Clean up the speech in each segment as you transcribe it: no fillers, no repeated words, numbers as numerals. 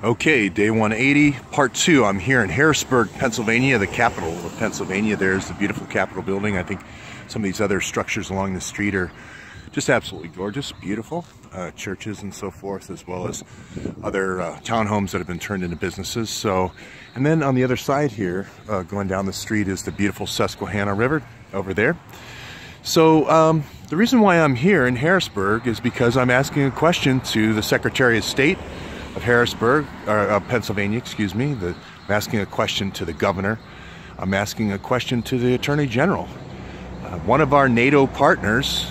Okay, day 180, part 2. I'm here in Harrisburg, Pennsylvania, the capital of Pennsylvania. There's the beautiful Capitol building. I think some of these other structures along the street are just absolutely gorgeous, beautiful. Churches and so forth, as well as other townhomes that have been turned into businesses. And then on the other side here, going down the street, is the beautiful Susquehanna River over there. So the reason why I'm here in Harrisburg is because I'm asking a question to the Secretary of State of Pennsylvania, excuse me. I'm asking a question to the governor. I'm asking a question to the Attorney General. One of our NATO partners,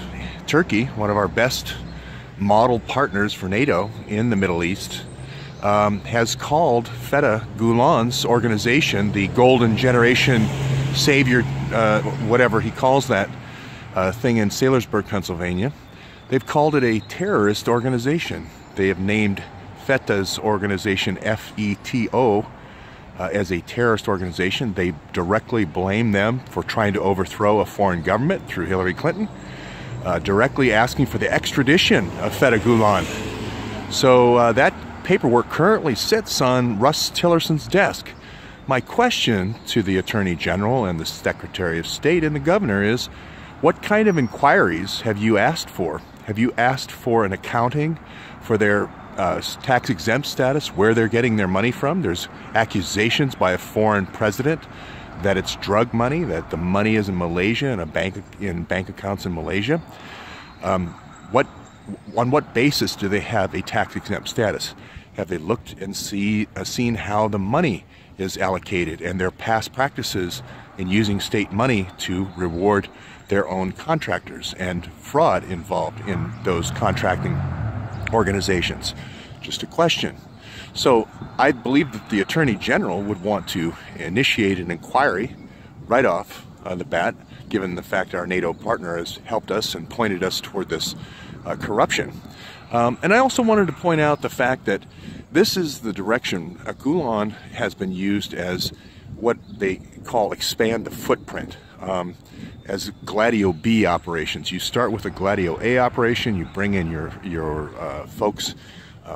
Turkey, one of our best model partners for NATO in the Middle East, has called Fethullah Gulen's organization, the Golden Generation Savior, whatever he calls that thing in Saylorsburg, Pennsylvania. They've called it a terrorist organization. They have named Fethah's organization, FETO, as a terrorist organization. They directly blame them for trying to overthrow a foreign government through Hillary Clinton, directly asking for the extradition of Fethullah Gulen. So that paperwork currently sits on Russ Tillerson's desk. My question to the Attorney General and the Secretary of State and the Governor is, what kind of inquiries have you asked for? Have you asked for an accounting for their tax-exempt status, where they're getting their money from? There's accusations by a foreign president that it's drug money, that the money is in Malaysia and in bank accounts in Malaysia. On what basis do they have a tax-exempt status? Have they looked and seen how the money is allocated and their past practices in using state money to reward their own contractors and fraud involved in those contracting organizations? Just a question. So I believe that the Attorney General would want to initiate an inquiry right off the bat, given the fact our NATO partner has helped us and pointed us toward this corruption. And I also wanted to point out the fact that this is the direction Gulen has been used as what they call expand the footprint. As Gladio B operations. You start with a Gladio A operation, you bring in your folks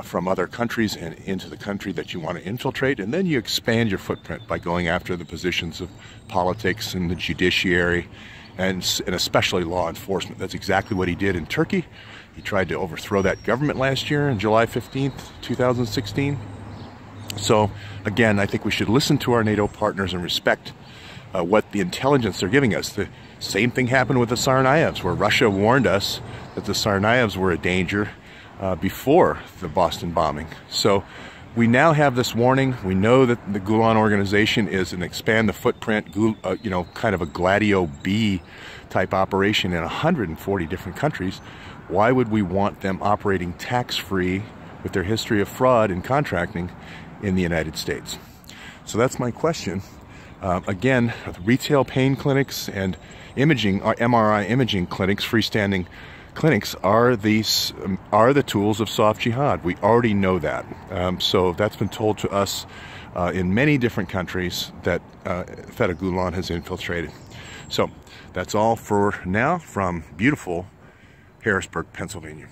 from other countries and into the country that you want to infiltrate, and then you expand your footprint by going after the positions of politics and the judiciary and especially law enforcement. That's exactly what he did in Turkey. He tried to overthrow that government last year on July 15th, 2016. So again, I think we should listen to our NATO partners and respect what the intelligence they're giving us. The same thing happened with the Tsarnaevs, where Russia warned us that the Tsarnaevs were a danger before the Boston bombing. So we now have this warning. We know that the Gulen organization is an expand the footprint, kind of a Gladio B type operation in 140 different countries. Why would we want them operating tax-free with their history of fraud and contracting in the United States? So that's my question. Again, retail pain clinics and imaging, MRI imaging clinics, freestanding clinics, are the tools of soft jihad. We already know that. So that's been told to us in many different countries that Fethullah Gulen has infiltrated. So that's all for now from beautiful Harrisburg, Pennsylvania.